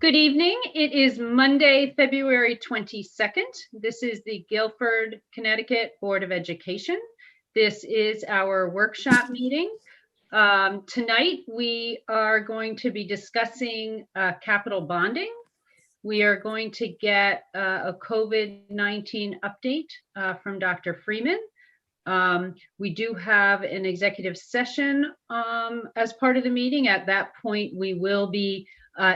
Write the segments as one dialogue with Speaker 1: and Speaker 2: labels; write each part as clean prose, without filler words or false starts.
Speaker 1: Good evening. It is Monday, February 22nd. This is the Guilford, Connecticut Board of Education. This is our workshop meeting. Tonight, we are going to be discussing capital bonding. We are going to get a COVID-19 update from Dr. Freeman. We do have an executive session as part of the meeting. At that point, we will be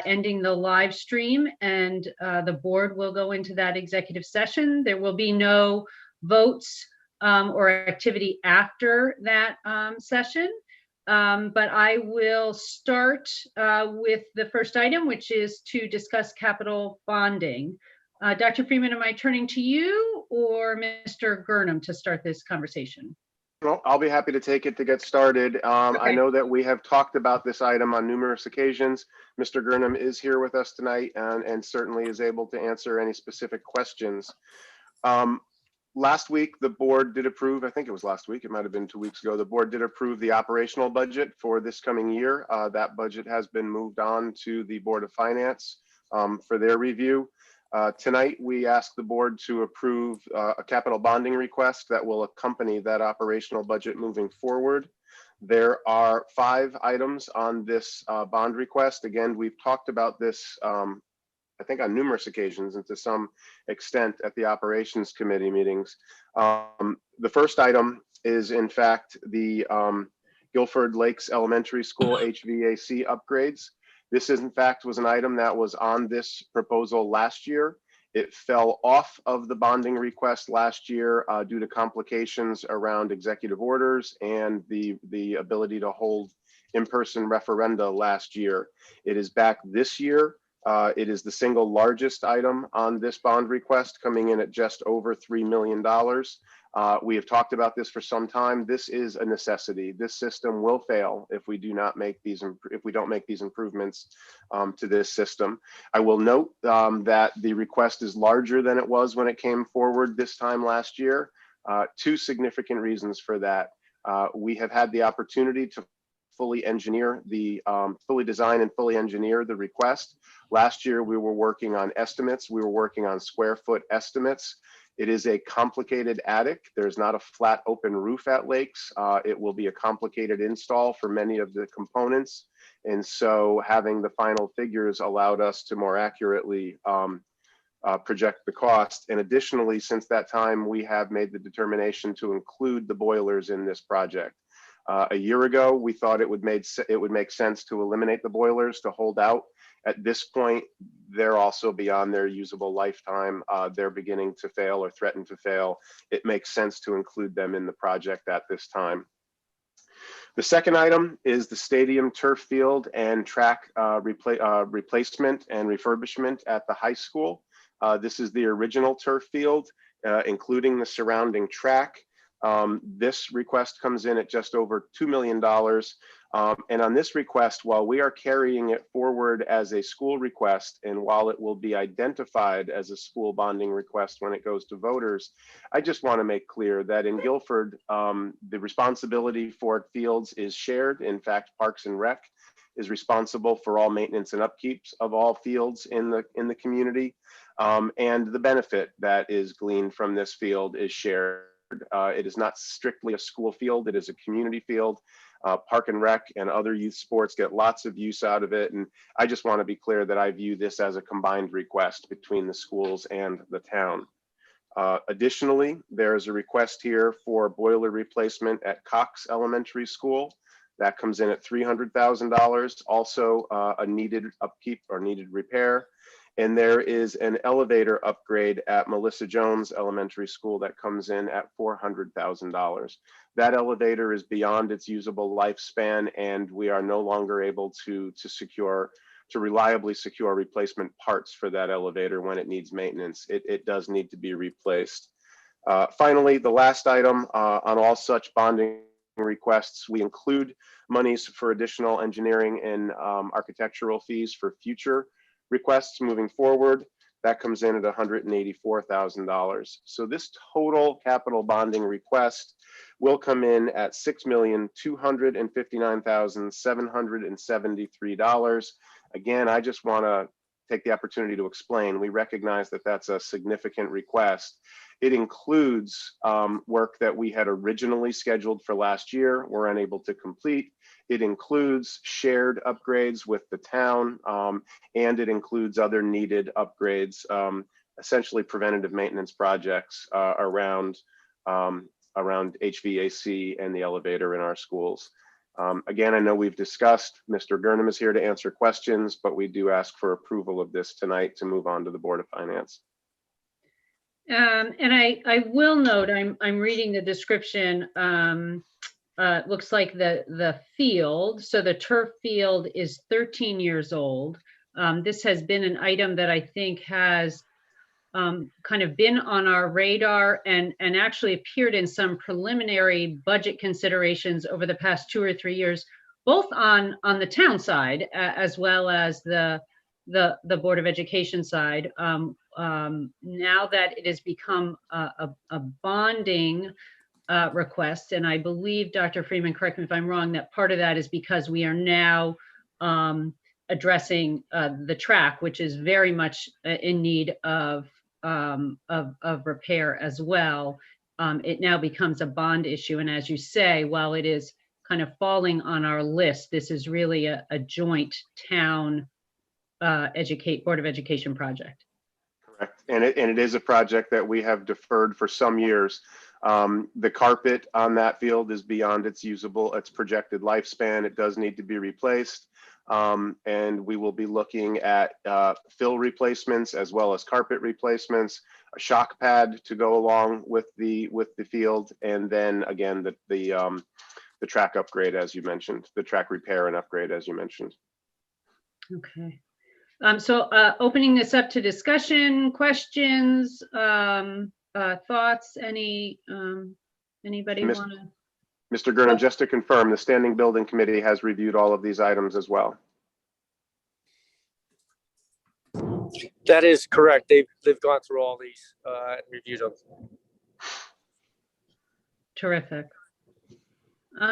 Speaker 1: ending the live stream, and the board will go into that executive session. There will be no votes or activity after that session. But I will start with the first item, which is to discuss capital bonding. Dr. Freeman, am I turning to you or Mr. Gurnham to start this conversation?
Speaker 2: Well, I'll be happy to take it to get started. Okay. I know that we have talked about this item on numerous occasions. Mr. Gurnham is here with us tonight and certainly is able to answer any specific questions. Last week, the board did approve, I think it was last week, it might have been 2 weeks ago, the board did approve the operational budget for this coming year. That budget has been moved on to the Board of Finance for their review. Tonight, we ask the board to approve a capital bonding request that will accompany that operational budget moving forward. There are 5 items on this bond request. Again, we've talked about this, I think, on numerous occasions and to some extent at the operations committee meetings. The first item is, in fact, the Guilford Lakes Elementary School HVAC upgrades. This, in fact, was an item that was on this proposal last year. It fell off of the bonding request last year due to complications around executive orders and the ability to hold in-person referenda last year. It is back this year. It is the single largest item on this bond request, coming in at just over $3 million. We have talked about this for some time. This is a necessity. This system will fail if we don't make these improvements to this system. I will note that the request is larger than it was when it came forward this time last year. 2 significant reasons for that. We have had the opportunity to fully design and fully engineer the request. Last year, we were working on estimates. We were working on square foot estimates. It is a complicated attic. There's not a flat open roof at Lakes. It will be a complicated install for many of the components. And so having the final figures allowed us to more accurately project the cost. And additionally, since that time, we have made the determination to include the boilers in this project. A year ago, we thought it would make sense to eliminate the boilers to hold out. At this point, they're also beyond their usable lifetime. They're beginning to fail or threaten to fail. It makes sense to include them in the project at this time. The second item is the stadium turf field and track replacement and refurbishment at the high school. This is the original turf field, including the surrounding track. This request comes in at just over $2 million. And on this request, while we are carrying it forward as a school request, and while it will be identified as a school bonding request when it goes to voters, I just want to make clear that in Guilford, the responsibility for fields is shared. In fact, Parks and Rec is responsible for all maintenance and upkeeps of all fields in the community. And the benefit that is gleaned from this field is shared. It is not strictly a school field, it is a community field. Park and Rec and other youth sports get lots of use out of it. And I just want to be clear that I view this as a combined request between the schools and the town. Additionally, there is a request here for boiler replacement at Cox Elementary School. That comes in at $300,000, also a needed upkeep or needed repair. And there is an elevator upgrade at Melissa Jones Elementary School that comes in at $400,000. That elevator is beyond its usable lifespan, and we are no longer able to reliably secure replacement parts for that elevator when it needs maintenance. It does need to be replaced. Finally, the last item on all such bonding requests, we include monies for additional engineering and architectural fees for future requests moving forward. That comes in at $184,000. So this total capital bonding request will come in at $6,259,773. Again, I just want to take the opportunity to explain. We recognize that that's a significant request. It includes work that we had originally scheduled for last year, were unable to complete. It includes shared upgrades with the town, and it includes other needed upgrades, essentially preventative maintenance projects around HVAC and the elevator in our schools. Again, I know we've discussed, Mr. Gurnham is here to answer questions, but we do ask for approval of this tonight to move on to the Board of Finance.
Speaker 1: And I will note, I'm reading the description. It looks like the field, so the turf field is 13 years old. This has been an item that I think has kind of been on our radar and actually appeared in some preliminary budget considerations over the past 2 or 3 years, both on the town side as well as the Board of Education side. Now that it has become a bonding request, and I believe, Dr. Freeman, correct me if I'm wrong, that part of that is because we are now addressing the track, which is very much in need of repair as well. It now becomes a bond issue, and as you say, while it is kind of falling on our list, this is really a joint town Board of Education project.
Speaker 2: Correct, and it is a project that we have deferred for some years. The carpet on that field is beyond its projected lifespan. It does need to be replaced. And we will be looking at fill replacements as well as carpet replacements, a shock pad to go along with the field, and then again the track upgrade, as you mentioned, the track repair and upgrade, as you mentioned.
Speaker 1: Okay. So opening this up to discussion, questions, thoughts. Anybody want to?
Speaker 2: Mr. Gurnham, just to confirm, the Standing Building Committee has reviewed all of these items as well.
Speaker 3: That is correct. They've gone through all these and reviewed them.
Speaker 1: Terrific.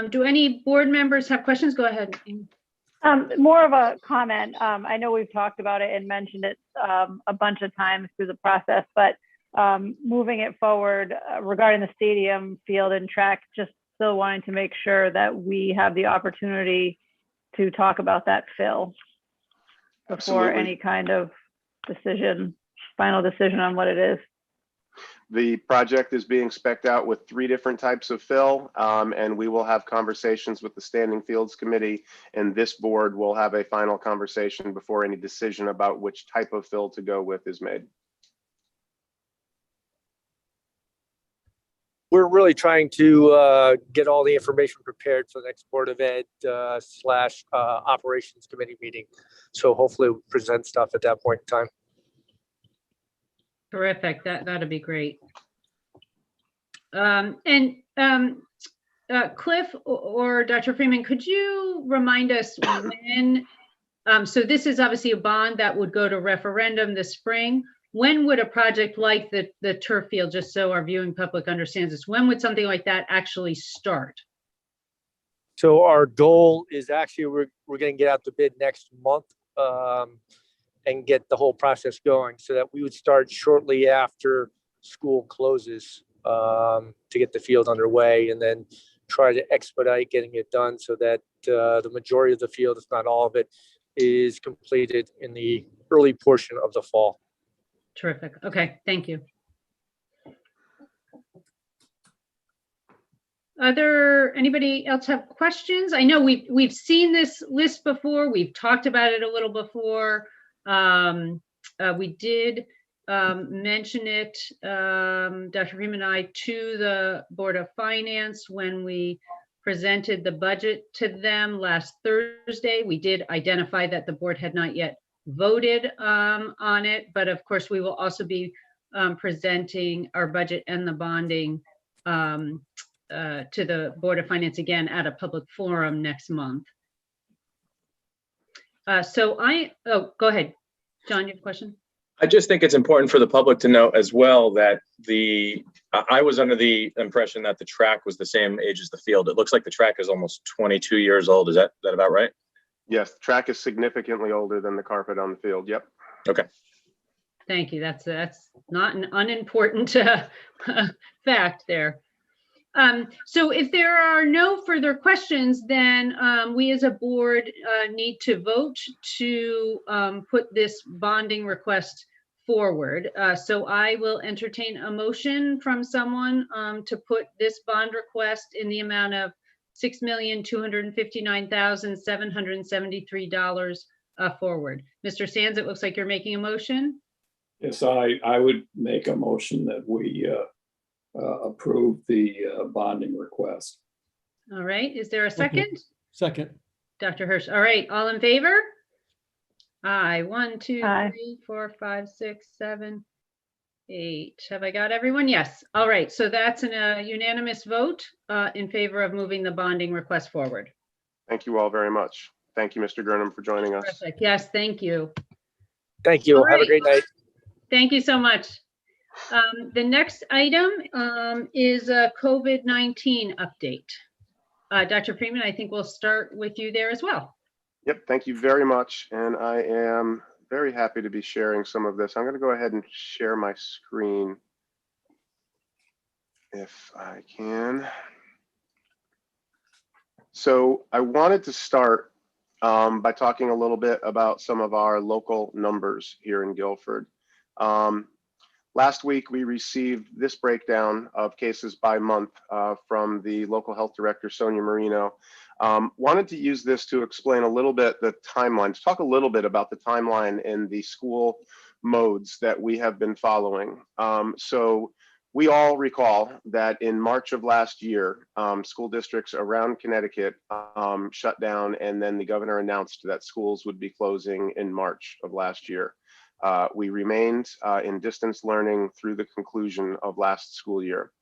Speaker 1: Do any board members have questions? Go ahead.
Speaker 4: More of a comment. I know we've talked about it and mentioned it a bunch of times through the process, but moving it forward regarding the stadium field and track, just still wanting to make sure that we have the opportunity to talk about that fill before
Speaker 2: Absolutely.
Speaker 4: any kind of final decision on what it is.
Speaker 2: The project is being spec'd out with 3 different types of fill, and we will have conversations with the Standing Fields Committee, and this board will have a final conversation before any decision about which type of fill to go with is made.
Speaker 3: We're really trying to get all the information prepared for the next Board of Ed / Operations Committee meeting. So hopefully we'll present stuff at that point in time.
Speaker 1: Terrific. That'd be great. Cliff or Dr. Freeman, could you remind us when, so this is obviously a bond that would go to referendum this spring. When would a project like the turf field, just so our viewing public understands this, when would something like that actually start?
Speaker 3: So our goal is actually we're going to get out the bid next month and get the whole process going so that we would start shortly after school closes to get the field underway, and then try to expedite getting it done so that the majority of the field, if not all of it, is completed in the early portion of the fall.
Speaker 1: Terrific. Okay, thank you. Anybody else have questions? I know we've seen this list before. We've talked about it a little before. We did mention it, Dr. Freeman and I, to the Board of Finance when we presented the budget to them last Thursday. We did identify that the board had not yet voted on it, but of course we will also be presenting our budget and the bonding to the Board of Finance again at a public forum next month. Oh, go ahead, John, you have a question?
Speaker 5: I just think it's important for the public to know as well that I was under the impression that the track was the same age as the field. It looks like the track is almost 22 years old. Is that about right?
Speaker 2: Yes, the track is significantly older than the carpet on the field. Yep.
Speaker 5: Okay.
Speaker 1: Thank you. That's not an unimportant fact there. So if there are no further questions, then we as a board need to vote to put this bonding request forward. So I will entertain a motion from someone to put this bond request in the amount of $6,259,773 forward. Mr. Sands, it looks like you're making a motion.
Speaker 6: Yes, I would make a motion that we approve the bonding request.
Speaker 1: All right. Is there a second?
Speaker 7: Second.
Speaker 1: Dr. Hirsch. All right. All in favor? Aye. 1, 2,
Speaker 4: Aye.
Speaker 1: 3, 4, 5, 6, 7, 8. Have I got everyone? Yes. All right. So that's a unanimous vote in favor of moving the bonding request forward.
Speaker 2: Thank you all very much. Thank you, Mr. Gurnham, for joining us.
Speaker 1: Terrific. Yes. Thank you.
Speaker 3: Thank you.
Speaker 1: All
Speaker 3: Have a
Speaker 1: right.
Speaker 3: great night.
Speaker 1: Thank you so much. The next item is a COVID-19 update. Dr. Freeman, I think we'll start with you there as well.
Speaker 2: Yep, thank you very much. And I am very happy to be sharing some of this. I'm going to go ahead and share my screen if I can. So I wanted to start by talking a little bit about some of our local numbers here in Guilford. Last week, we received this breakdown of cases by month from the local health director, Sonia Marino. Wanted to use this to explain a little bit the timeline, to talk a little bit about the timeline and the school modes that we have been following. So we all recall that in March of last year, school districts around Connecticut shut down, and then the governor announced that schools would be closing in March of last year. We remained in distance learning through the conclusion of last school year.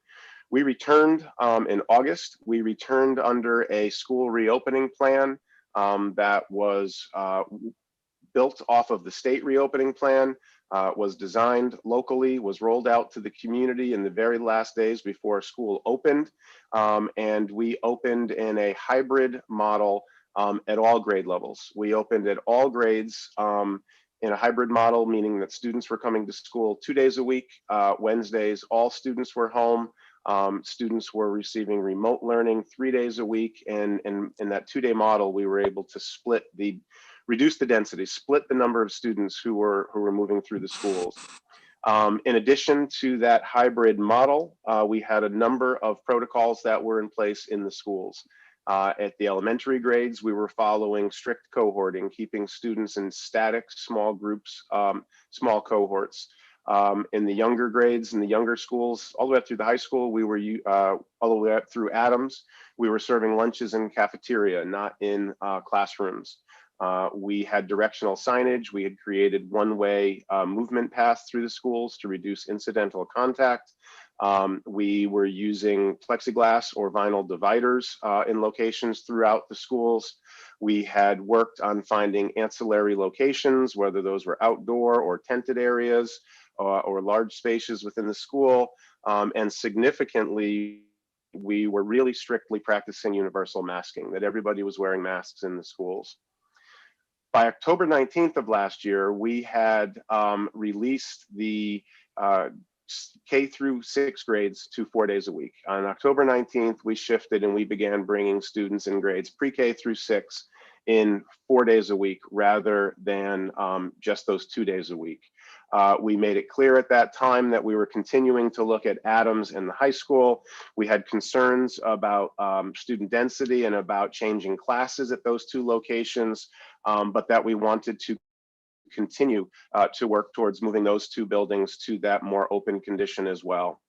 Speaker 2: We returned in August. We returned under a school reopening plan that was built off of the state reopening plan, was designed locally, was rolled out to the community in the very last days before school opened. And we opened in a hybrid model at all grade levels. We opened at all grades in a hybrid model, meaning that students were coming to school 2 days a week. Wednesdays, all students were home. Students were receiving remote learning 3 days a week. And in that 2-day model, we were able to reduce the density, split the number of students who were moving through the schools. In addition to that hybrid model, we had a number of protocols that were in place in the schools. At the elementary grades, we were following strict cohorting, keeping students in static small groups, small cohorts. In the younger grades, in the younger schools, all the way up through the high school, we were all the way up through Adams, we were serving lunches in cafeteria, not in classrooms. We had directional signage. We had created one-way movement paths through the schools to reduce incidental contact. We were using plexiglass or vinyl dividers in locations throughout the schools. We had worked on finding ancillary locations, whether those were outdoor or tented areas or large spaces within the school. And significantly, we were really strictly practicing universal masking, that everybody was wearing masks in the schools. By October 19th of last year, we had released the K through 6th grades to 4 days a week. On October 19th, we shifted and we began bringing students in grades pre-K through 6 in 4 days a week rather than just those 2 days a week. We made it clear at that time that we were continuing to look at Adams and the high school. We had concerns about student density and about changing classes at those two locations, but that we wanted to continue to work towards moving those two buildings to that more open condition as well.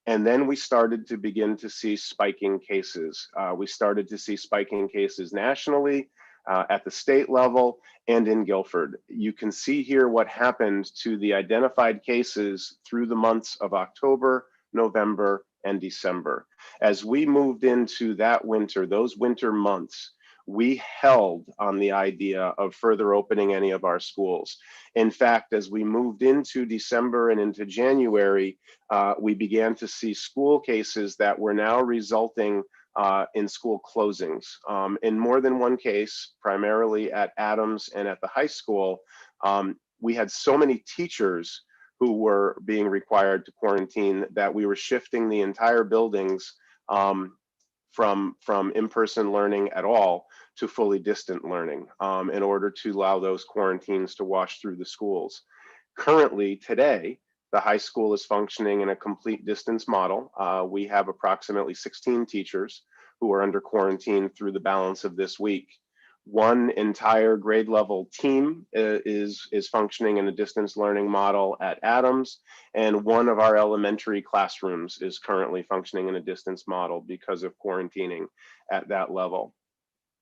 Speaker 2: And then we started to begin to see spiking cases. We started to see spiking cases nationally, at the state level, and in Guilford. You can see here what happened to the identified cases through the months of October, November, and December. As we moved into that winter, those winter months, we held on the idea of further opening any of our schools. In fact, as we moved into December and into January, we began to see school cases that were now resulting in school closings. In more than one case, primarily at Adams and at the high school, we had so many teachers who were being required to quarantine that we were shifting the entire buildings from in-person learning at all to fully distant learning in order to allow those quarantines to wash through the schools. Currently, today, the high school is functioning in a complete distance model. We have approximately 16 teachers who are under quarantine through the balance of this week. One entire grade level team is functioning in a distance learning model at Adams, and one of our elementary classrooms is currently functioning in a distance model because of quarantining at that level.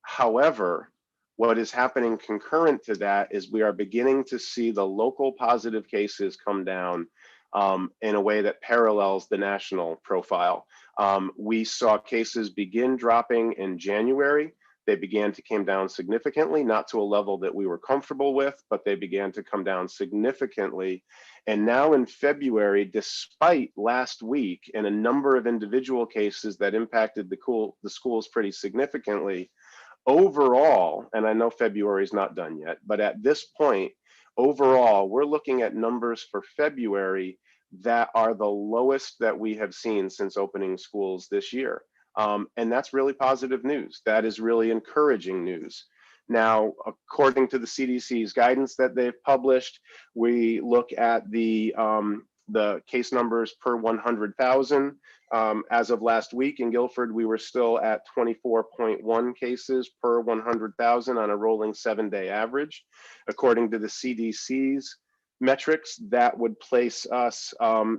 Speaker 2: However, what is happening concurrent to that is we are beginning to see the local positive cases come down in a way that parallels the national profile. We saw cases begin dropping in January. They began to come down significantly, not to a level that we were comfortable with, but they began to come down significantly. And now in February, despite last week and a number of individual cases that impacted the schools pretty significantly, overall, and I know February is not done yet, but at this point, overall, we're looking at numbers for February that are the lowest that we have seen since opening schools this year. And that's really positive news. That is really encouraging news. Now, according to the CDC's guidance that they've published, we look at the case numbers per 100,000. As of last week in Guilford, we were still at 24.1 cases per 100,000 on a rolling 7-day average. According to the CDC's metrics, that would place us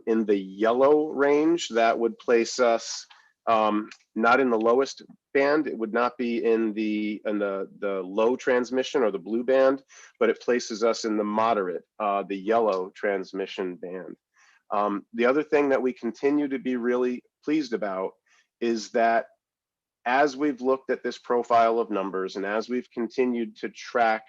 Speaker 2: in the yellow range. That would place us not in the lowest band. It would not be in the low transmission or the blue band, but it places us in the moderate, the yellow transmission band. The other thing that we continue to be really pleased about is that as we've looked at this profile of numbers and as we've continued to track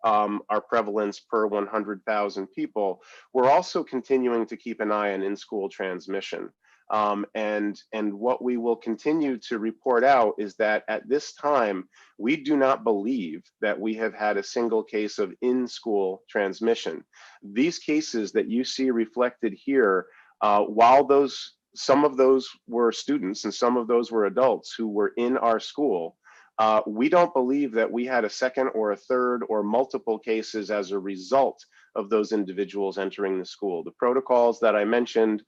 Speaker 2: our prevalence per 100,000 people, we're also continuing to keep an eye on in-school transmission. And what we will continue to report out is that at this time, we do not believe that we have had a single case of in-school transmission. These cases that you see reflected here, while some of those were students and some of those were adults who were in our school, we don't believe that we had a second or a third or multiple cases as a result of those individuals entering the school. The protocols that I mentioned,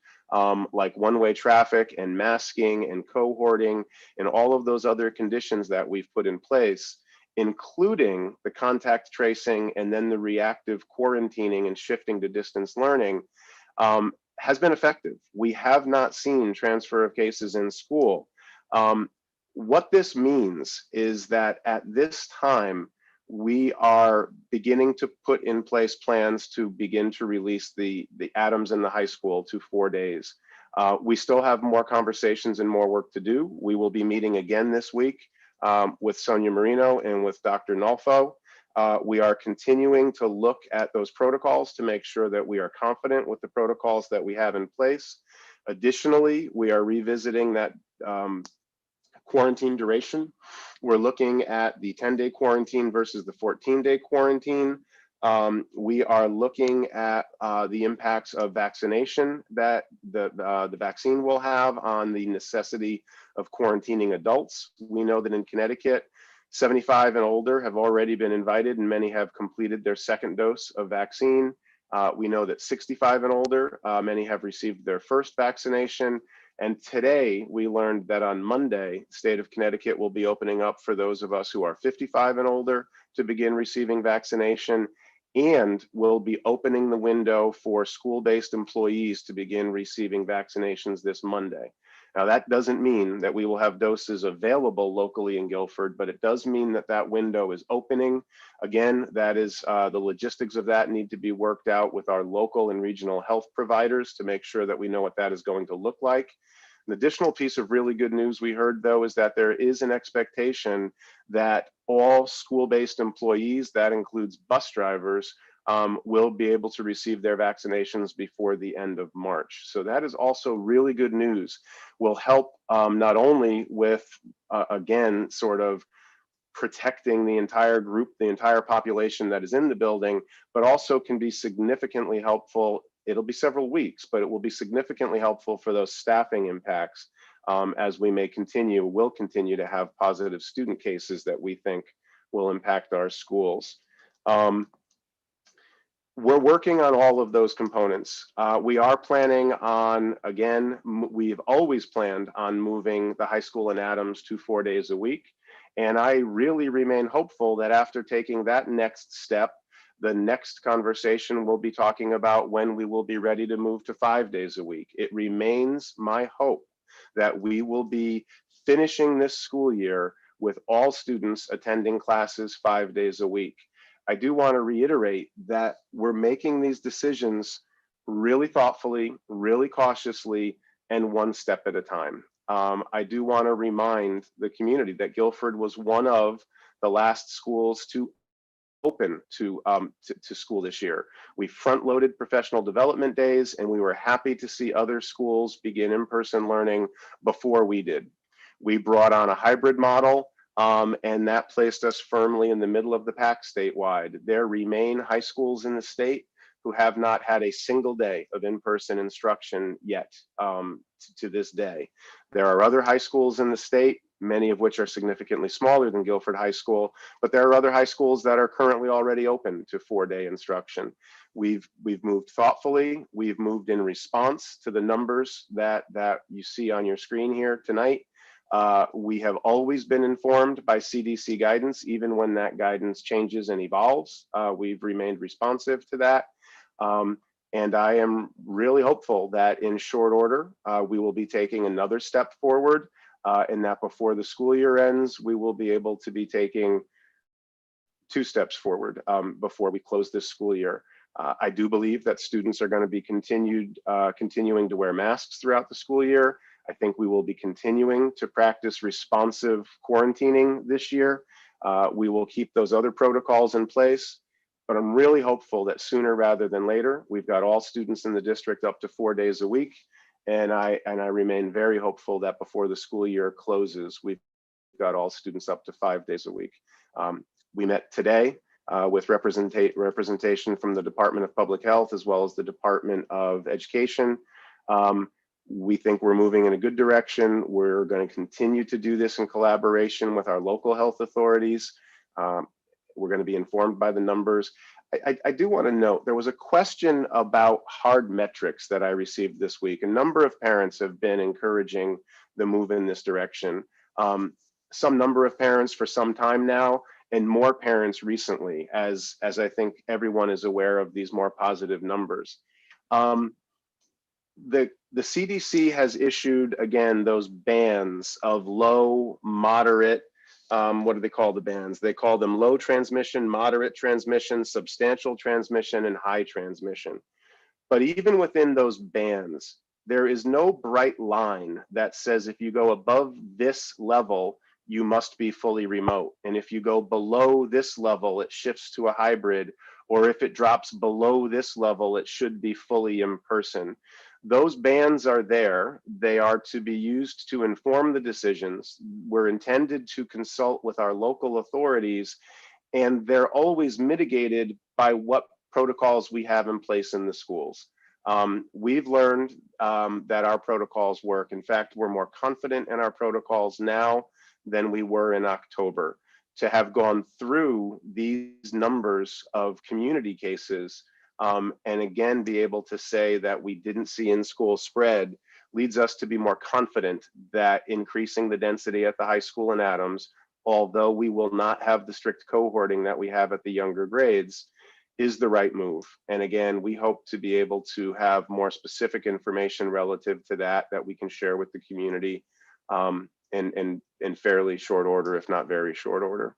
Speaker 2: like one-way traffic and masking and cohorting and all of those other conditions that we've put in place, including the contact tracing and then the reactive quarantining and shifting to distance learning, has been effective. We have not seen transfer of cases in school. What this means is that at this time, we are beginning to put in place plans to begin to release the Adams and the high school to 4 days. We still have more conversations and more work to do. We will be meeting again this week with Sonia Marino and with Dr. Nolfo. We are continuing to look at those protocols to make sure that we are confident with the protocols that we have in place. Additionally, we are revisiting that quarantine duration. We're looking at the 10-day quarantine versus the 14-day quarantine. We are looking at the impacts of vaccination that the vaccine will have on the necessity of quarantining adults. We know that in Connecticut, 75 and older have already been invited and many have completed their second dose of vaccine. We know that 65 and older, many have received their first vaccination. And today we learned that on Monday, the state of Connecticut will be opening up for those of us who are 55 and older to begin receiving vaccination, and will be opening the window for school-based employees to begin receiving vaccinations this Monday. Now, that doesn't mean that we will have doses available locally in Guilford, but it does mean that that window is opening. Again, that is the logistics of that need to be worked out with our local and regional health providers to make sure that we know what that is going to look like. An additional piece of really good news we heard, though, is that there is an expectation that all school-based employees, that includes bus drivers, will be able to receive their vaccinations before the end of March. So that is also really good news. Will help not only with, again, sort of protecting the entire group, the entire population that is in the building, but also can be significantly helpful. It'll be several weeks, but it will be significantly helpful for those staffing impacts as we will continue to have positive student cases that we think will impact our schools. We're working on all of those components. We are planning on, again, we've always planned on moving the high school in Adams to 4 days a week. And I really remain hopeful that after taking that next step, the next conversation we'll be talking about when we will be ready to move to 5 days a week. It remains my hope that we will be finishing this school year with all students attending classes 5 days a week. I do want to reiterate that we're making these decisions really thoughtfully, really cautiously, and one step at a time. I do want to remind the community that Guilford was one of the last schools to open to school this year. We front-loaded professional development days, and we were happy to see other schools begin in-person learning before we did. We brought on a hybrid model, and that placed us firmly in the middle of the pack statewide. There remain high schools in the state who have not had a single day of in-person instruction yet to this day. There are other high schools in the state, many of which are significantly smaller than Guilford High School, but there are other high schools that are currently already open to 4-day instruction. We've moved thoughtfully. We've moved in response to the numbers that you see on your screen here tonight. We have always been informed by CDC guidance, even when that guidance changes and evolves. We've remained responsive to that. And I am really hopeful that in short order, we will be taking another step forward, and that before the school year ends, we will be able to be taking 2 steps forward before we close this school year. I do believe that students are going to be continuing to wear masks throughout the school year. I think we will be continuing to practice responsive quarantining this year. We will keep those other protocols in place, but I'm really hopeful that sooner rather than later, we've got all students in the district up to 4 days a week. And I remain very hopeful that before the school year closes, we've got all students up to 5 days a week. We met today with representation from the Department of Public Health as well as the Department of Education. We think we're moving in a good direction. We're going to continue to do this in collaboration with our local health authorities. We're going to be informed by the numbers. I do want to note, there was a question about hard metrics that I received this week. A number of parents have been encouraging the move in this direction. Some number of parents for some time now, and more parents recently, as I think everyone is aware of these more positive numbers. The CDC has issued, again, those bands of low, moderate, what do they call the bands? They call them low transmission, moderate transmission, substantial transmission, and high transmission. But even within those bands, there is no bright line that says if you go above this level, you must be fully remote. And if you go below this level, it shifts to a hybrid, or if it drops below this level, it should be fully in person. Those bands are there. They are to be used to inform the decisions. We're intended to consult with our local authorities, and they're always mitigated by what protocols we have in place in the schools. We've learned that our protocols work. In fact, we're more confident in our protocols now than we were in October. To have gone through these numbers of community cases, and again, be able to say that we didn't see in-school spread leads us to be more confident that increasing the density at the high school in Adams, although we will not have the strict cohorting that we have at the younger grades, is the right move. And again, we hope to be able to have more specific information relative to that we can share with the community in fairly short order, if not very short order.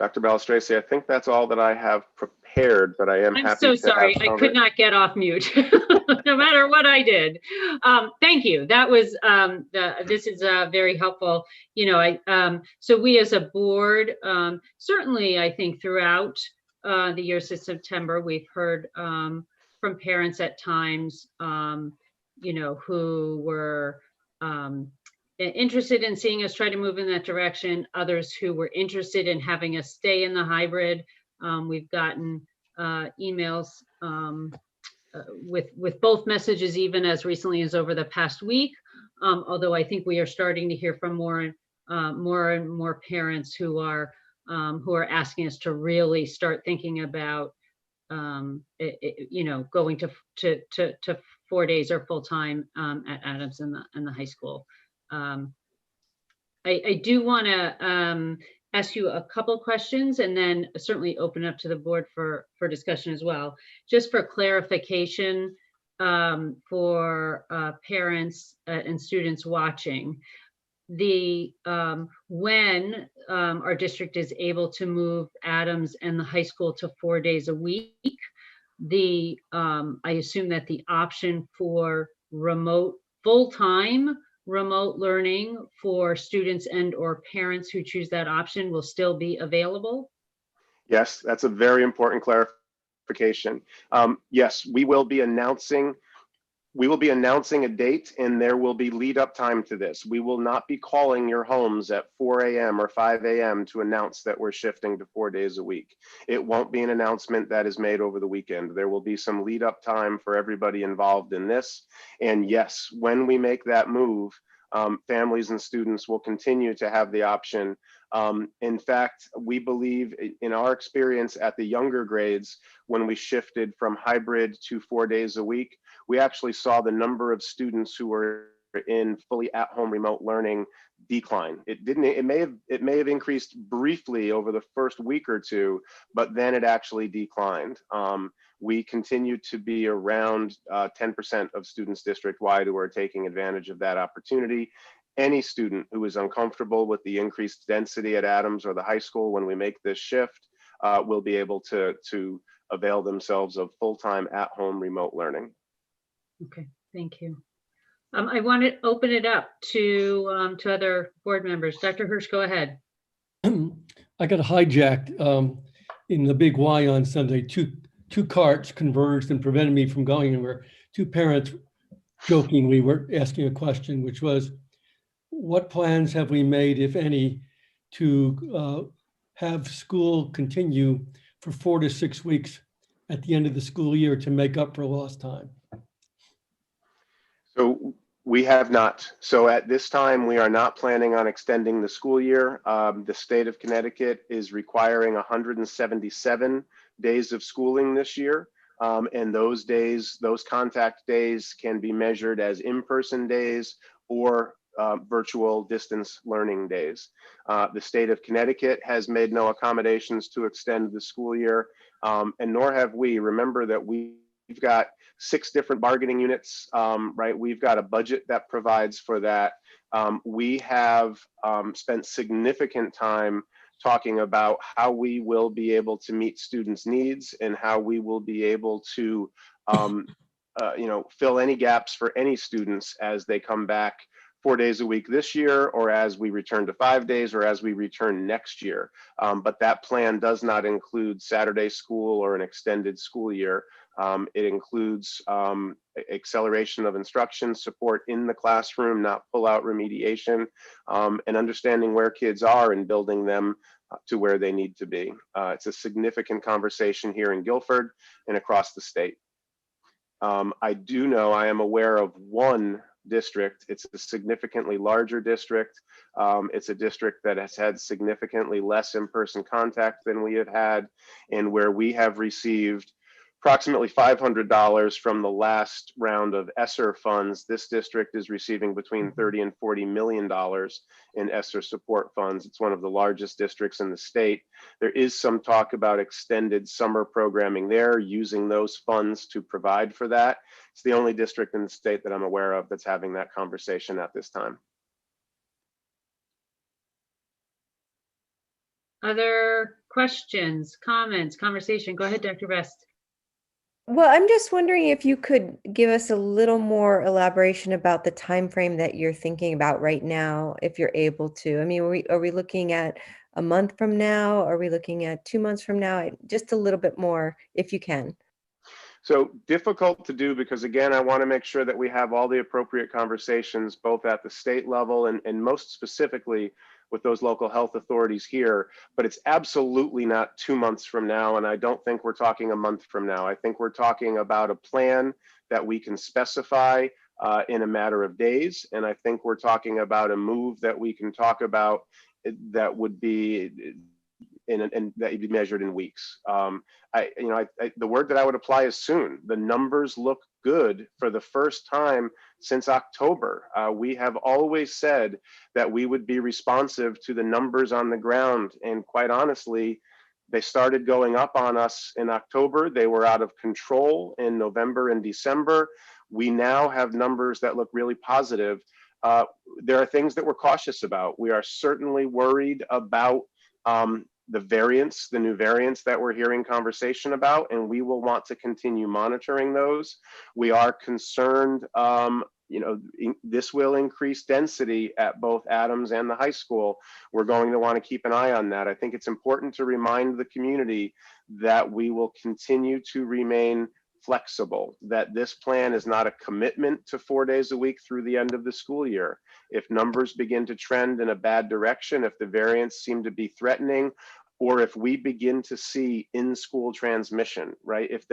Speaker 2: Dr. Balistracci, I think that's all that I have prepared, but I am happy to
Speaker 1: I'm so sorry, I could not get off mute, no matter what I did. Thank you. That was, this is very helpful. You know, so we as a board, certainly I think throughout the year since September, we've heard from parents at times, who were interested in seeing us try to move in that direction, others who were interested in having us stay in the hybrid. We've gotten emails with both messages, even as recently as over the past week. Although I think we are starting to hear from more and more parents who are asking us to really start thinking about going to 4 days or full time at Adams and the high school. I do want to ask you a couple questions and then certainly open up to the board for discussion as well. Just for clarification for parents and students watching, when our district is able to move Adams and the high school to 4 days a week, I assume that the option for full-time remote learning for students and or parents who choose that option will still be available?
Speaker 2: Yes, that's a very important clarification. Yes, we will be announcing a date, and there will be lead up time to this. We will not be calling your homes at 4 a.m. or 5 a.m. to announce that we're shifting to 4 days a week. It won't be an announcement that is made over the weekend. There will be some lead up time for everybody involved in this. And yes, when we make that move, families and students will continue to have the option. In fact, we believe in our experience at the younger grades, when we shifted from hybrid to 4 days a week, we actually saw the number of students who were in fully at-home remote learning decline. It may have increased briefly over the first week or two, but then it actually declined. We continue to be around 10% of students district-wide who are taking advantage of that opportunity. Any student who is uncomfortable with the increased density at Adams or the high school when we make this shift will be able to avail themselves of full-time at-home remote learning.
Speaker 1: Okay, thank you. I want to open it up to other board members. Dr. Hirsch, go ahead.
Speaker 7: I got hijacked in the Big Y on Sunday. Two carts converged and prevented me from going anywhere. Two parents jokingly were asking a question, which was, what plans have we made, if any, to have school continue for 4 to 6 weeks at the end of the school year to make up for lost time?
Speaker 2: So we have not. So at this time, we are not planning on extending the school year. The state of Connecticut is requiring 177 days of schooling this year. And those days, those contact days can be measured as in-person days or virtual distance learning days. The state of Connecticut has made no accommodations to extend the school year, and nor have we. Remember that we've got 6 different bargaining units, right? We've got a budget that provides for that. We have spent significant time talking about how we will be able to meet students' needs and how we will be able to, fill any gaps for any students as they come back 4 days a week this year, or as we return to 5 days, or as we return next year. But that plan does not include Saturday school or an extended school year. It includes acceleration of instruction, support in the classroom, not pull-out remediation, and understanding where kids are and building them to where they need to be. It's a significant conversation here in Guilford and across the state. I am aware of one district. It's a significantly larger district. It's a district that has had significantly less in-person contact than we have had, and where we have received approximately $500 from the last round of ESSER funds. This district is receiving between $30 and $40 million in ESSER support funds. It's one of the largest districts in the state. There is some talk about extended summer programming there, using those funds to provide for that. It's the only district in the state that I'm aware of that's having that conversation at this time.
Speaker 1: Other questions, comments, conversation? Go ahead, Dr. Best.
Speaker 8: Well, I'm just wondering if you could give us a little more elaboration about the time frame that you're thinking about right now, if you're able to. I mean, are we looking at a month from now? Are we looking at 2 months from now? Just a little bit more, if you can.
Speaker 2: So difficult to do because, again, I want to make sure that we have all the appropriate conversations, both at the state level and most specifically with those local health authorities here. But it's absolutely not 2 months from now. And I don't think we're talking a month from now. I think we're talking about a plan that we can specify in a matter of days. And I think we're talking about a move that we can talk about that would be and that would be measured in weeks. The word that I would apply is soon. The numbers look good for the first time since October. We have always said that we would be responsive to the numbers on the ground. And quite honestly, they started going up on us in October. They were out of control in November and December. We now have numbers that look really positive. There are things that we're cautious about. We are certainly worried about the variants, the new variants that we're hearing conversation about, and we will want to continue monitoring those. We are concerned, this will increase density at both Adams and the high school. We're going to want to keep an eye on that. I think it's important to remind the community that we will continue to remain flexible, that this plan is not a commitment to 4 days a week through the end of the school year. If numbers begin to trend in a bad direction, if the variants seem to be threatening, or if we begin to see in-school transmission, right? If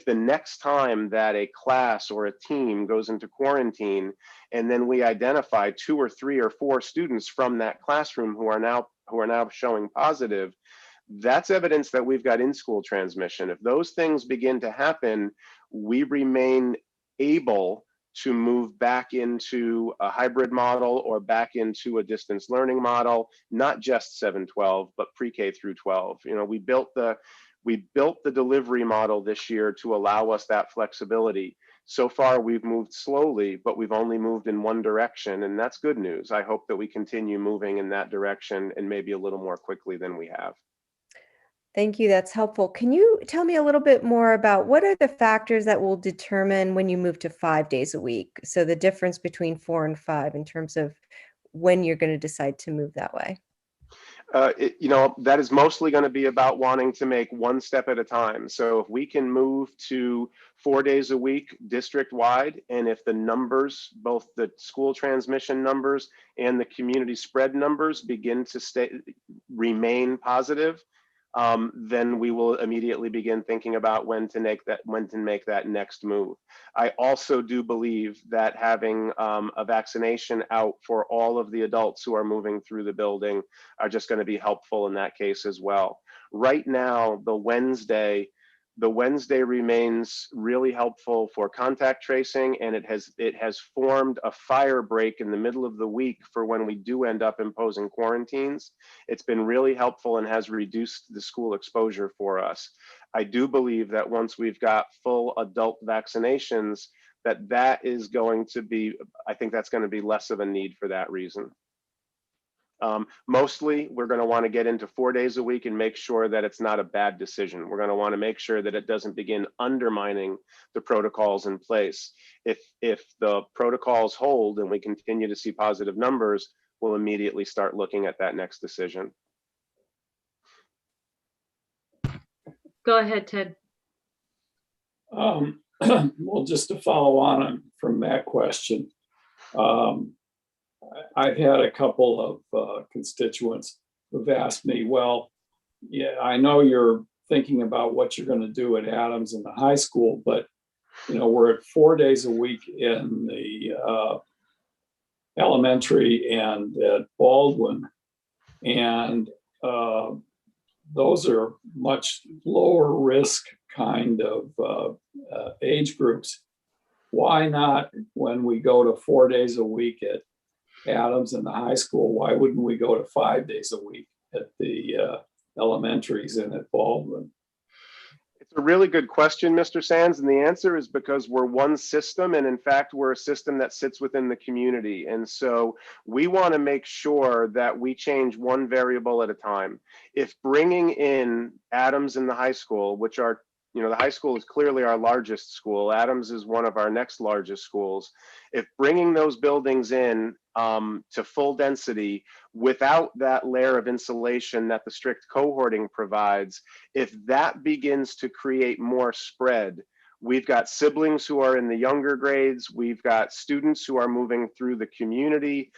Speaker 2: the next time that a class or a team goes into quarantine, and then we identify 2 or 3 or 4 students from that classroom who are now showing positive, that's evidence that we've got in-school transmission. If those things begin to happen, we remain able to move back into a hybrid model or back into a distance learning model, not just 7-12, but pre-K through 12. We built the delivery model this year to allow us that flexibility. So far, we've moved slowly, but we've only moved in one direction, and that's good news. I hope that we continue moving in that direction and maybe a little more quickly than we have.
Speaker 8: Thank you. That's helpful. Can you tell me a little bit more about what are the factors that will determine when you move to 5 days a week? So the difference between 4 and 5 in terms of when you're going to decide to move that way.
Speaker 2: That is mostly going to be about wanting to make one step at a time. So if we can move to 4 days a week district-wide, and if the numbers, both the school transmission numbers and the community spread numbers begin to remain positive, then we will immediately begin thinking about when to make that next move. I also do believe that having a vaccination out for all of the adults who are moving through the building are just going to be helpful in that case as well. Right now, the Wednesday remains really helpful for contact tracing, and it has formed a fire break in the middle of the week for when we do end up imposing quarantines. It's been really helpful and has reduced the school exposure for us. I do believe that once we've got full adult vaccinations, that is going to be, I think that's going to be less of a need for that reason. Mostly, we're going to want to get into 4 days a week and make sure that it's not a bad decision. We're going to want to make sure that it doesn't begin undermining the protocols in place. If the protocols hold and we continue to see positive numbers, we'll immediately start looking at that next decision.
Speaker 1: Go ahead, Ted.
Speaker 6: Well, just to follow on from that question, I've had a couple of constituents who've asked me, well, yeah, I know you're thinking about what you're going to do at Adams and the high school, but we're at 4 days a week in the elementary and at Baldwin, and those are much lower risk kind of age groups. Why not, when we go to 4 days a week at Adams and the high school, why wouldn't we go to 5 days a week at the elementaries and at Baldwin?
Speaker 2: It's a really good question, Mr. Sands, and the answer is because we're one system, and in fact, we're a system that sits within the community. And so we want to make sure that we change one variable at a time. If bringing in Adams and the high school, which are the high school is clearly our largest school. Adams is one of our next largest schools. If bringing those buildings in to full density without that layer of insulation that the strict cohorting provides, if that begins to create more spread, we've got siblings who are in the younger grades, we've got students who are moving through the community.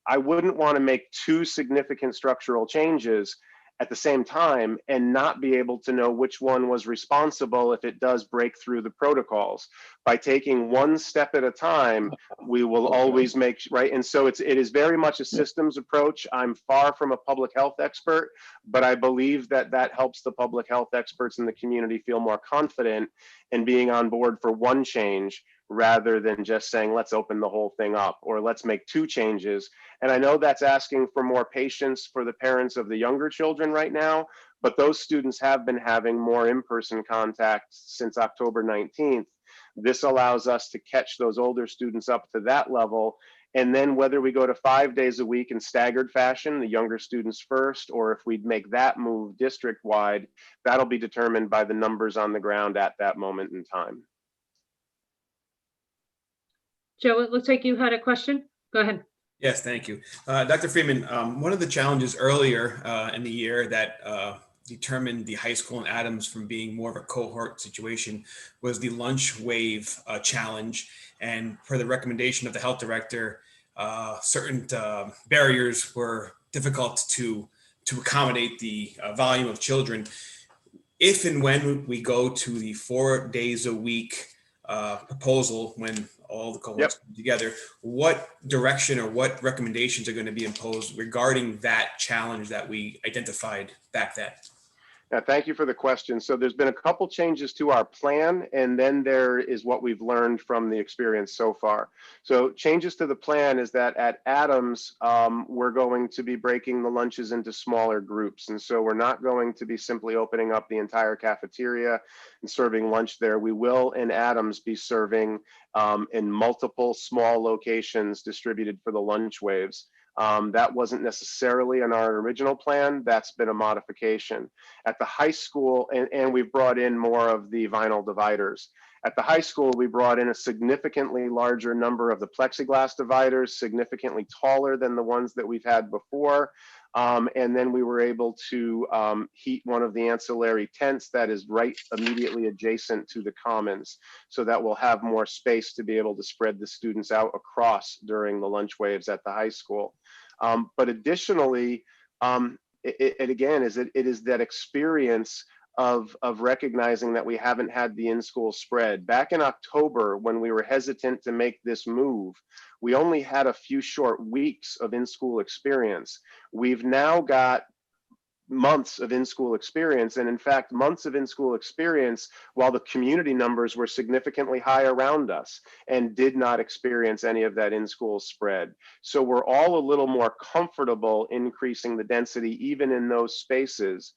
Speaker 2: I wouldn't want to make two significant structural changes at the same time and not be able to know which one was responsible if it does break through the protocols. By taking one step at a time, we will always make, right? And so it is very much a systems approach. I'm far from a public health expert, but I believe that that helps the public health experts in the community feel more confident in being on board for one change rather than just saying, let's open the whole thing up or let's make two changes. And I know that's asking for more patience for the parents of the younger children right now, but those students have been having more in-person contact since October 19th. This allows us to catch those older students up to that level. And then whether we go to 5 days a week in staggered fashion, the younger students first, or if we'd make that move district-wide, that'll be determined by the numbers on the ground at that moment in time.
Speaker 1: Joe, it looks like you had a question. Go ahead.
Speaker 9: Yes, thank you. Dr. Freeman, one of the challenges earlier in the year that determined the high school in Adams from being more of a cohort situation was the lunch wave challenge. And per the recommendation of the health director, certain barriers were difficult to accommodate the volume of children. If and when we go to the 4 days a week proposal, when all the cohorts come together, what direction or what recommendations are going to be imposed regarding that challenge that we identified back then?
Speaker 2: Yeah, thank you for the question. So there's been a couple changes to our plan, and then there is what we've learned from the experience so far. So changes to the plan is that at Adams, we're going to be breaking the lunches into smaller groups. And so we're not going to be simply opening up the entire cafeteria and serving lunch there. We will in Adams be serving in multiple small locations distributed for the lunch waves. That wasn't necessarily in our original plan. That's been a modification. At the high school, and we've brought in more of the vinyl dividers. At the high school, we brought in a significantly larger number of the plexiglass dividers, significantly taller than the ones that we've had before. And then we were able to heat one of the ancillary tents that is right immediately adjacent to the commons, so that we'll have more space to be able to spread the students out across during the lunch waves at the high school. But additionally, it is that experience of recognizing that we haven't had the in-school spread. Back in October, when we were hesitant to make this move, we only had a few short weeks of in-school experience. We've now got months of in-school experience, and in fact, months of in-school experience while the community numbers were significantly high around us and did not experience any of that in-school spread. So we're all a little more comfortable increasing the density even in those spaces.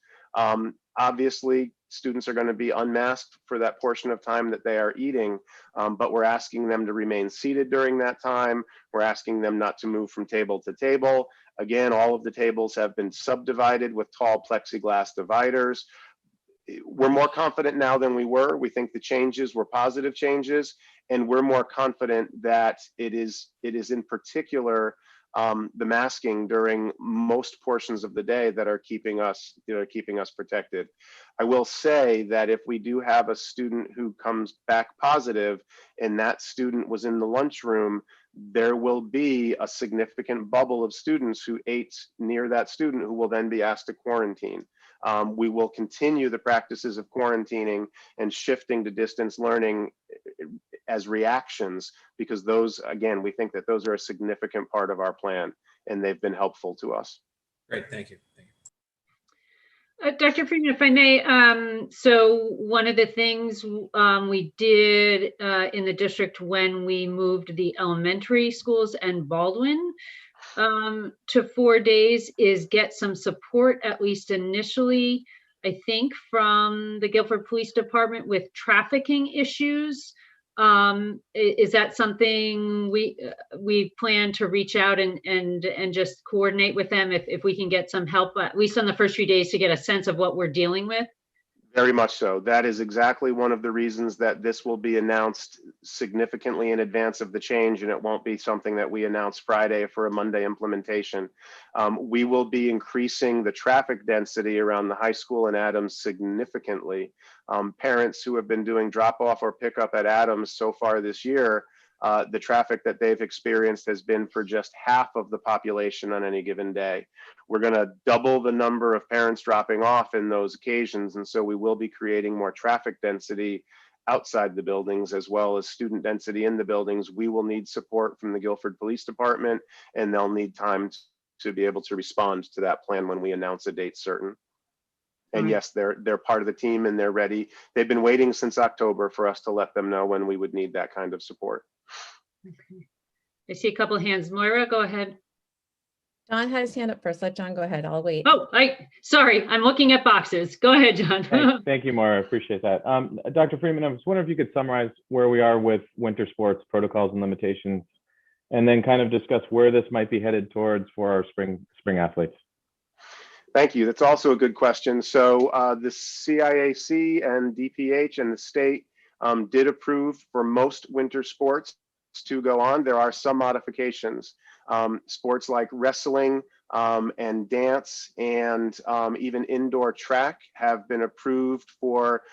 Speaker 2: Obviously, students are going to be unmasked for that portion of time that they are eating, but we're asking them to remain seated during that time. We're asking them not to move from table to table. Again, all of the tables have been subdivided with tall plexiglass dividers. We're more confident now than we were. We think the changes were positive changes, and we're more confident that it is in particular the masking during most portions of the day that are keeping us protected. I will say that if we do have a student who comes back positive and that student was in the lunchroom, there will be a significant bubble of students who ate near that student who will then be asked to quarantine. We will continue the practices of quarantining and shifting to distance learning as reactions, because those, again, we think that those are a significant part of our plan and they've been helpful to us.
Speaker 9: Great, thank you.
Speaker 1: Dr. Freeman, if I may, so one of the things we did in the district when we moved the elementary schools and Baldwin to 4 days is get some support, at least initially, I think, from the Guilford Police Department with trafficking issues. Is that something we plan to reach out and just coordinate with them if we can get some help, at least on the first few days, to get a sense of what we're dealing with?
Speaker 2: Very much so. That is exactly one of the reasons that this will be announced significantly in advance of the change, and it won't be something that we announce Friday for a Monday implementation. We will be increasing the traffic density around the high school and Adams significantly. Parents who have been doing drop off or pickup at Adams so far this year, the traffic that they've experienced has been for just half of the population on any given day. We're going to double the number of parents dropping off in those occasions. And so we will be creating more traffic density outside the buildings as well as student density in the buildings. We will need support from the Guilford Police Department, and they'll need time to be able to respond to that plan when we announce a date certain. And yes, they're part of the team and they're ready. They've been waiting since October for us to let them know when we would need that kind of support.
Speaker 1: Okay. I see a couple of hands. Moira, go ahead.
Speaker 10: John had his hand up first. Let John go ahead. I'll wait.
Speaker 1: Oh, sorry, I'm looking at boxes. Go ahead, John.
Speaker 11: Thank you, Maura. I appreciate that. Dr. Freeman, I was wondering if you could summarize where we are with winter sports protocols and limitations, and then kind of discuss where this might be headed towards for our spring athletes.
Speaker 2: Thank you. That's also a good question. So the CIAC and DPH and the state did approve for most winter sports to go on. There are some modifications. Sports like wrestling and dance and even indoor track have been approved for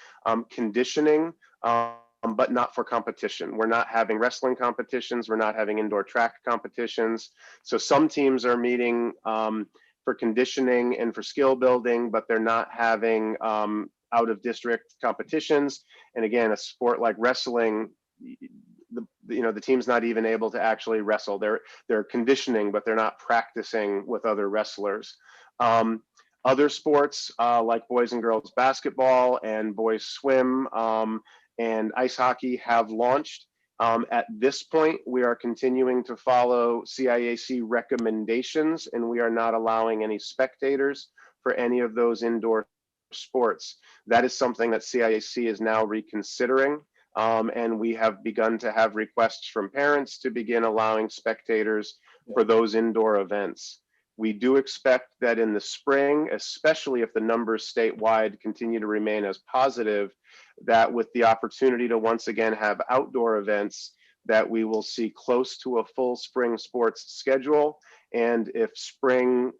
Speaker 2: conditioning, but not for competition. We're not having wrestling competitions. We're not having indoor track competitions. So some teams are meeting for conditioning and for skill building, but they're not having out of district competitions. And again, a sport like wrestling, the team's not even able to actually wrestle. They're conditioning, but they're not practicing with other wrestlers. Other sports like boys and girls basketball and boys swim and ice hockey have launched. At this point, we are continuing to follow CIAC recommendations, and we are not allowing any spectators for any of those indoor sports. That is something that CIAC is now reconsidering. And we have begun to have requests from parents to begin allowing spectators for those indoor events. We do expect that in the spring, especially if the numbers statewide continue to remain as positive, that with the opportunity to once again have outdoor events, that we will see close to a full spring sports schedule. And if spring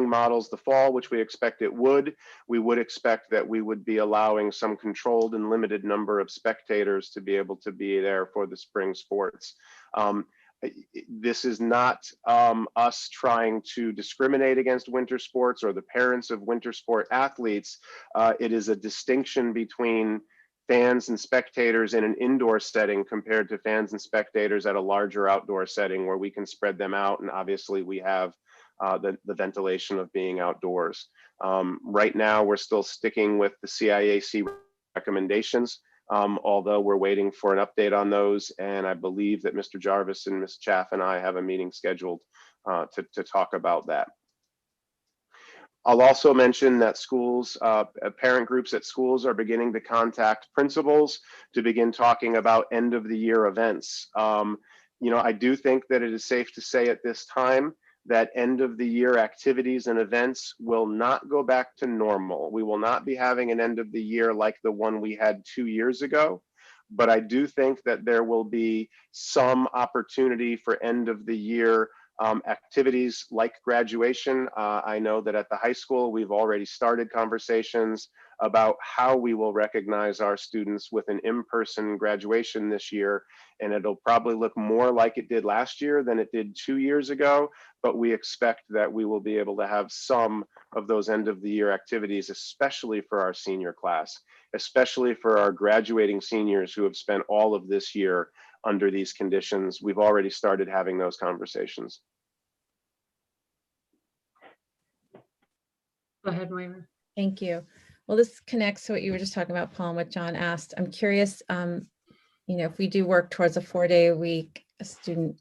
Speaker 2: models the fall, which we expect it would, we would expect that we would be allowing some controlled and limited number of spectators to be able to be there for the spring sports. This is not us trying to discriminate against winter sports or the parents of winter sport athletes. It is a distinction between fans and spectators in an indoor setting compared to fans and spectators at a larger outdoor setting where we can spread them out. And obviously we have the ventilation of being outdoors. Right now, we're still sticking with the CIAC recommendations, although we're waiting for an update on those. And I believe that Mr. Jarvis and Ms. Chaff and I have a meeting scheduled to talk about that. I'll also mention that schools, parent groups at schools are beginning to contact principals to begin talking about end of the year events. I do think that it is safe to say at this time that end of the year activities and events will not go back to normal. We will not be having an end of the year like the one we had 2 years ago, but I do think that there will be some opportunity for end of the year activities like graduation. I know that at the high school, we've already started conversations about how we will recognize our students with an in-person graduation this year. And it'll probably look more like it did last year than it did 2 years ago, but we expect that we will be able to have some of those end of the year activities, especially for our senior class, especially for our graduating seniors who have spent all of this year under these conditions. We've already started having those conversations.
Speaker 1: Go ahead, Moira.
Speaker 10: Thank you. Well, this connects to what you were just talking about, Paul, and what John asked. I'm curious, if we do work towards a 4-day-a-week student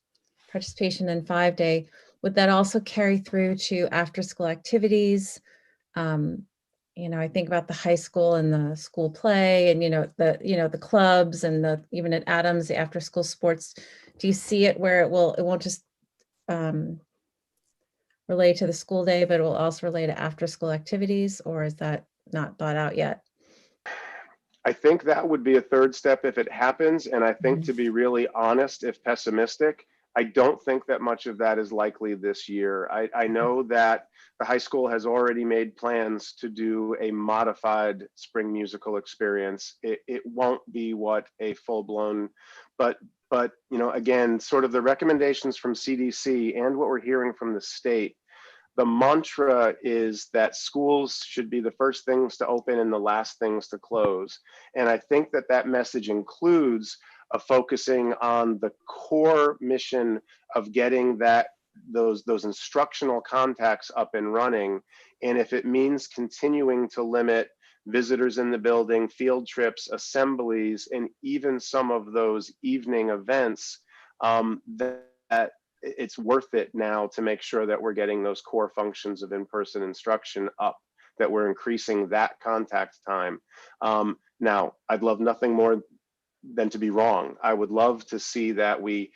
Speaker 10: participation and 5-day, would that also carry through to after-school activities? I think about the high school and the school play, and the clubs, and even at Adams, the after-school sports. Do you see it where it won't just relate to the school day, but it will also relate to after-school activities, or is that not thought out yet?
Speaker 2: I think that would be a third step if it happens. And I think, to be really honest, if pessimistic, I don't think that much of that is likely this year. I know that the high school has already made plans to do a modified spring musical experience. It won't be what a full-blown, but you know, again, sort of the recommendations from CDC and what we're hearing from the state, the mantra is that schools should be the first things to open and the last things to close. And I think that that message includes a focusing on the core mission of getting those instructional contacts up and running. And if it means continuing to limit visitors in the building, field trips, assemblies, and even some of those evening events, that it's worth it now to make sure that we're getting those core functions of in-person instruction up, that we're increasing that contact time. Now, I'd love nothing more than to be wrong. I would love to see that we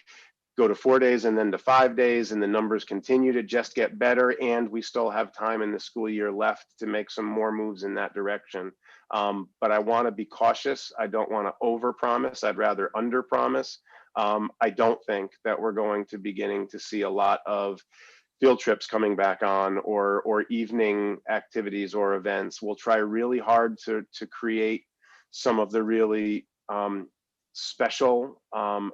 Speaker 2: go to 4 days and then to 5 days, and the numbers continue to just get better, and we still have time in the school year left to make some more moves in that direction. But I want to be cautious. I don't want to overpromise. I'd rather underpromise. I don't think that we're going to beginning to see a lot of field trips coming back on, or evening activities or events. We'll try really hard to create some of the really special,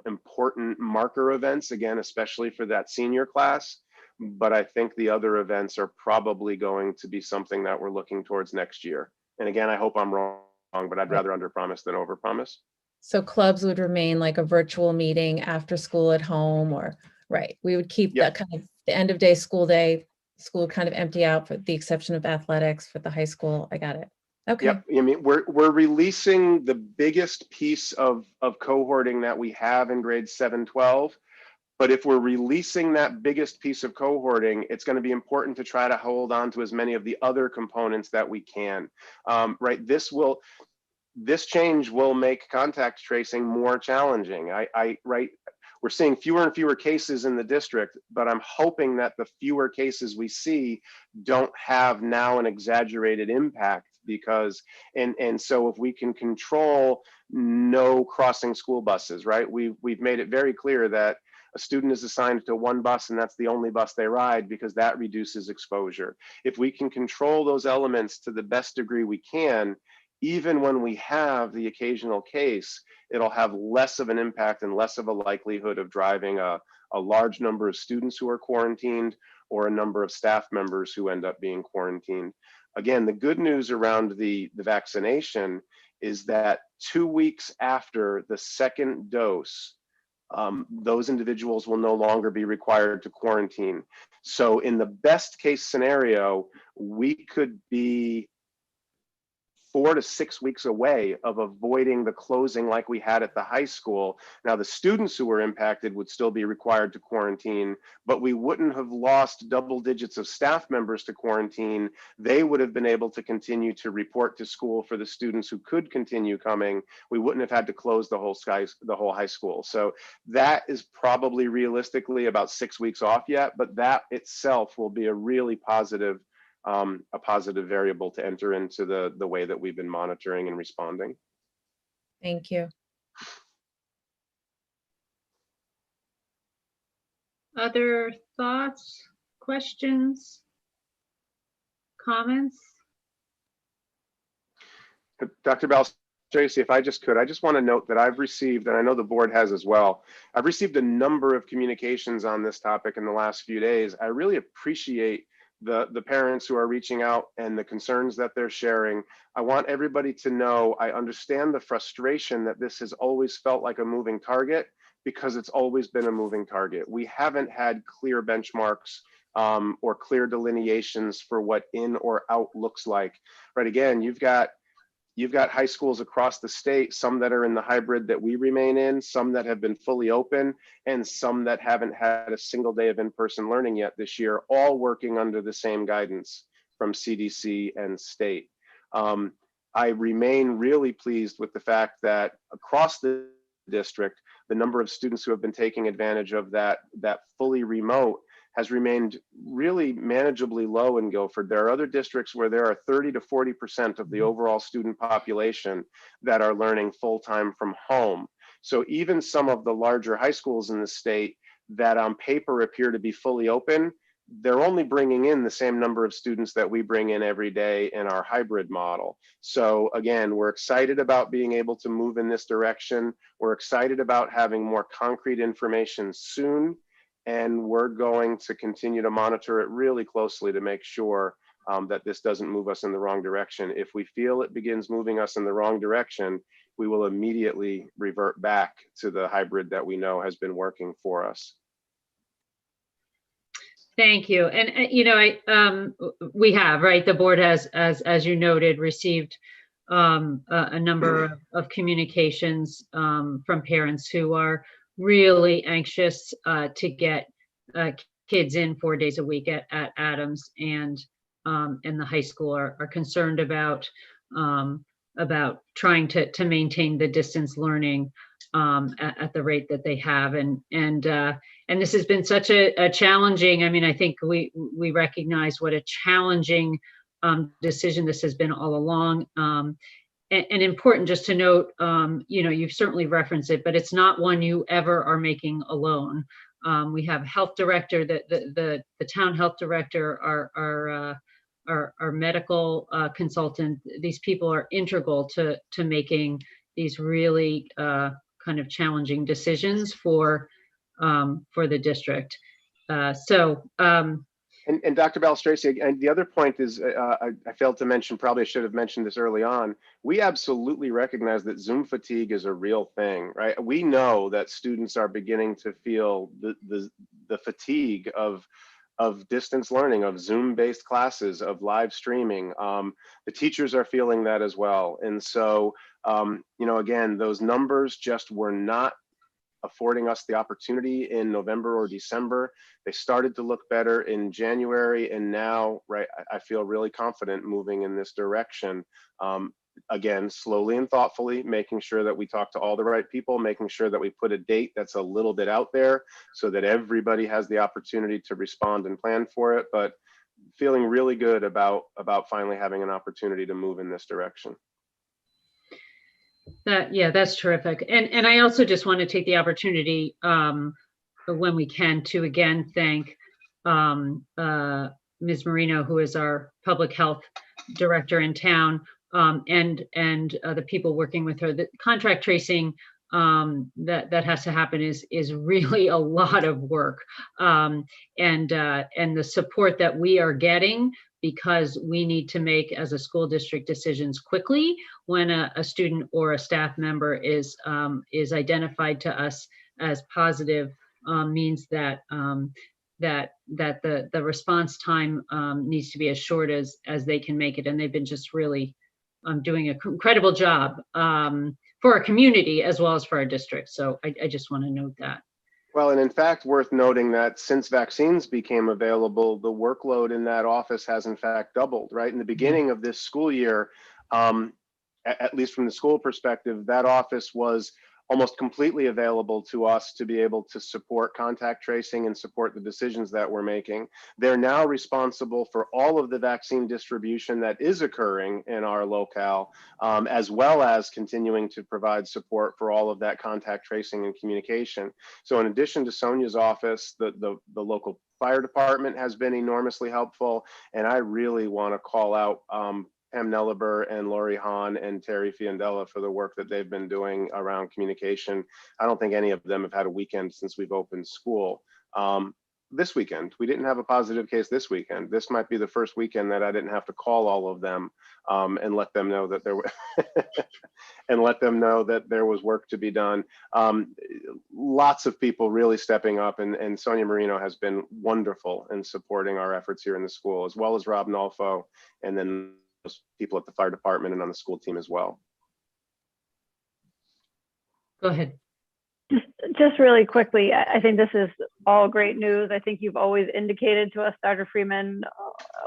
Speaker 2: important marker events, again, especially for that senior class. But I think the other events are probably going to be something that we're looking towards next year. And again, I hope I'm wrong, but I'd rather underpromise than overpromise.
Speaker 10: So clubs would remain like a virtual meeting after school at home, or, right, we would keep that kind of the end of day, school kind of empty out, for the exception of athletics for the high school. I got it. Okay.
Speaker 2: Yep. I mean, we're releasing the biggest piece of cohorting that we have in grades 7-12. But if we're releasing that biggest piece of cohorting, it's going to be important to try to hold on to as many of the other components that we can. Right. This change will make contact tracing more challenging. We're seeing fewer and fewer cases in the district, but I'm hoping that the fewer cases we see don't have now an exaggerated impact, because, and so if we can control no crossing school buses, right? We've made it very clear that a student is assigned to one bus and that's the only bus they ride, because that reduces exposure. If we can control those elements to the best degree we can, even when we have the occasional case, it'll have less of an impact and less of a likelihood of driving a large number of students who are quarantined, or a number of staff members who end up being quarantined. Again, the good news around the vaccination is that 2 weeks after the second dose, those individuals will no longer be required to quarantine. So in the best case scenario, we could be 4 to 6 weeks away of avoiding the closing like we had at the high school. Now, the students who were impacted would still be required to quarantine, but we wouldn't have lost double digits of staff members to quarantine. They would have been able to continue to report to school for the students who could continue coming. We wouldn't have had to close the whole high school. So that is probably realistically about 6 weeks off yet, but that itself will be a really positive variable to enter into the way that we've been monitoring and responding.
Speaker 10: Thank you.
Speaker 1: Other thoughts, questions, comments?
Speaker 2: Dr. Balstraci, if I just want to note that I've received, and I know the board has as well, I've received a number of communications on this topic in the last few days. I really appreciate the parents who are reaching out and the concerns that they're sharing. I want everybody to know I understand the frustration that this has always felt like a moving target, because it's always been a moving target. We haven't had clear benchmarks or clear delineations for what in or out looks like. Right, again, you've got high schools across the state, some that are in the hybrid that we remain in, some that have been fully open, and some that haven't had a single day of in-person learning yet this year, all working under the same guidance from CDC and state. I remain really pleased with the fact that across the district, the number of students who have been taking advantage of that fully remote has remained really manageably low in Guilford. There are other districts where there are 30 to 40% of the overall student population that are learning full-time from home. So even some of the larger high schools in the state that on paper appear to be fully open, they're only bringing in the same number of students that we bring in every day in our hybrid model. So again, we're excited about being able to move in this direction. We're excited about having more concrete information soon, and we're going to continue to monitor it really closely to make sure that this doesn't move us in the wrong direction. If we feel it begins moving us in the wrong direction, we will immediately revert back to the hybrid that we know has been working for us.
Speaker 1: Thank you. And you know, we have, right, the board has, as you noted, received a number of communications from parents who are really anxious to get kids in 4 days a week at Adams, and the high school are concerned about trying to maintain the distance learning at the rate that they have, and this has been such a challenging, I mean, I think we recognize what a challenging decision this has been all along. And important just to note, you know, you've certainly referenced it, but it's not one you ever are making alone. We have health director, the town health director, our medical consultant. These people are integral to making these really kind of challenging decisions for the district.
Speaker 2: And Dr. Balistraci, and the other point is, I failed to mention, probably I should have mentioned this early on, we absolutely recognize that Zoom fatigue is a real thing, right? We know that students are beginning to feel the fatigue of distance learning, of Zoom-based classes, of live streaming. The teachers are feeling that as well. And so, you know, again, those numbers just were not affording us the opportunity in November or December. They started to look better in January, and now, right, I feel really confident moving in this direction. Again, slowly and thoughtfully, making sure that we talk to all the right people, making sure that we put a date that's a little bit out there so that everybody has the opportunity to respond and plan for it, but feeling really good about finally having an opportunity to move in this direction.
Speaker 1: Yeah, that's terrific. And I also just want to take the opportunity when we can to again thank Ms. Marino, who is our public health director in town, and the people working with her. The contract tracing that has to happen is really a lot of work, and the support that we are getting, because we need to make, as a school district, decisions quickly when a student or a staff member is identified to us as positive, means that the response time needs to be as short as they can make it. And they've been just really doing an incredible job for our community as well as for our district. So I just want to note that.
Speaker 2: Well, and in fact, worth noting that since vaccines became available, the workload in that office has in fact doubled, right? In the beginning of this school year, at least from the school perspective, that office was almost completely available to us to be able to support contact tracing and support the decisions that we're making. They're now responsible for all of the vaccine distribution that is occurring in our locale, as well as continuing to provide support for all of that contact tracing and communication. So in addition to Sonia's office, the local fire department has been enormously helpful. And I really want to call out Pam Nelliber and Lori Hahn and Terry Fiandella for the work that they've been doing around communication. I don't think any of them have had a weekend since we've opened school. This weekend, we didn't have a positive case this weekend. This might be the first weekend that I didn't have to call all of them and let them know that there were and let them know that there was work to be done. Lots of people really stepping up, and Sonia Marino has been wonderful in supporting our efforts here in the school, as well as Rob Nolfo, and then people at the fire department and on the school team as well.
Speaker 1: Go ahead.
Speaker 4: Just really quickly, I think this is all great news. I think you've always indicated to us, Dr. Freeman,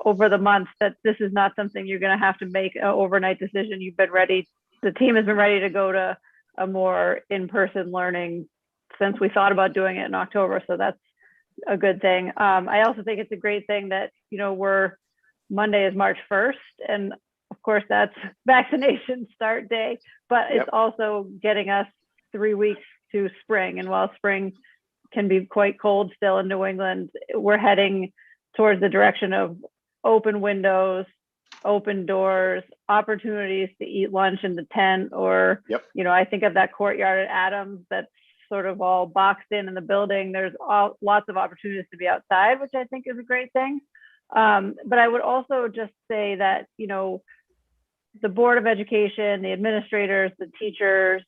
Speaker 4: over the months that this is not something you're going to have to make an overnight decision. You've been ready. The team has been ready to go to a more in-person learning since we thought about doing it in October. So that's a good thing. I also think it's a great thing that, you know, Monday is March 1st, and of course that's vaccination start day, but it's also getting us 3 weeks to spring. And while spring can be quite cold still in New England, we're heading towards the direction of open windows, open doors, opportunities to eat lunch in the tent, or, you know, I think of that courtyard at Adams that's sort of all boxed in the building. There's lots of opportunities to be outside, which I think is a great thing. But I would also just say that, you know, the Board of Education, the administrators, the teachers,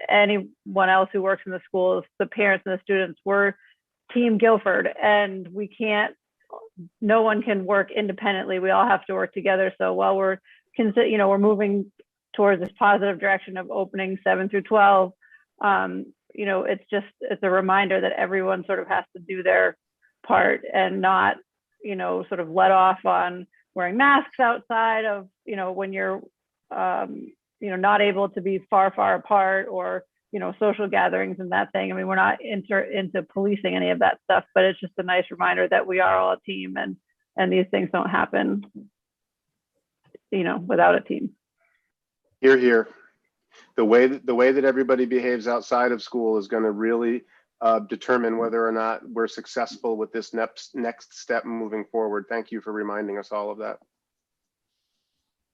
Speaker 4: anyone else who works in the schools, the parents and the students, we're Team Guilford, and no one can work independently. We all have to work together. So while we're moving towards this positive direction of opening 7 through 12, you know, it's a reminder that everyone sort of has to do their part and not, you know, sort of let off on wearing masks outside of, you know, when you're, you know, not able to be far apart, or, you know, social gatherings and that thing. I mean, we're not into policing any of that stuff, but it's just a nice reminder that we are all a team, and these things don't happen, you know, without a team.
Speaker 2: Hear, hear. The way that everybody behaves outside of school is going to really determine whether or not we're successful with this next step moving forward. Thank you for reminding us all of that.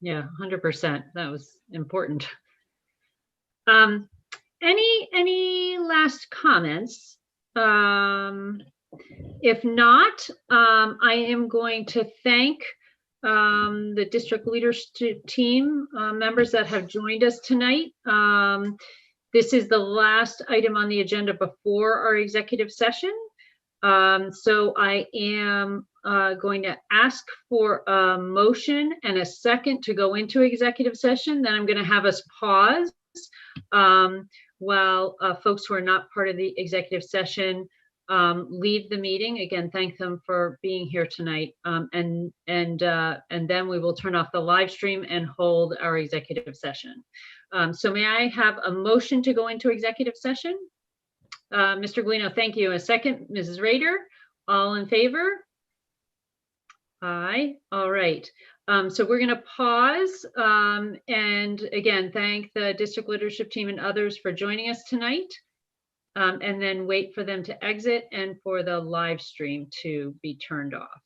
Speaker 1: Yeah, 100%. That was important. Any last comments? If not, I am going to thank the district leadership team members that have joined us tonight. This is the last item on the agenda before our executive session. So I am going to ask for a motion and a second to go into executive session. Then I'm going to have us pause while folks who are not part of the executive session leave the meeting. Again, thank them for being here tonight. And then we will turn off the live stream and hold our executive session. So may I have a motion to go into executive session? Mr. Guino, thank you. A second, Mrs. Rader, all in favor? Aye. All right. So we're going to pause and again, thank the district leadership team and others for joining us tonight, and then wait for them to exit and for the live stream to be turned off.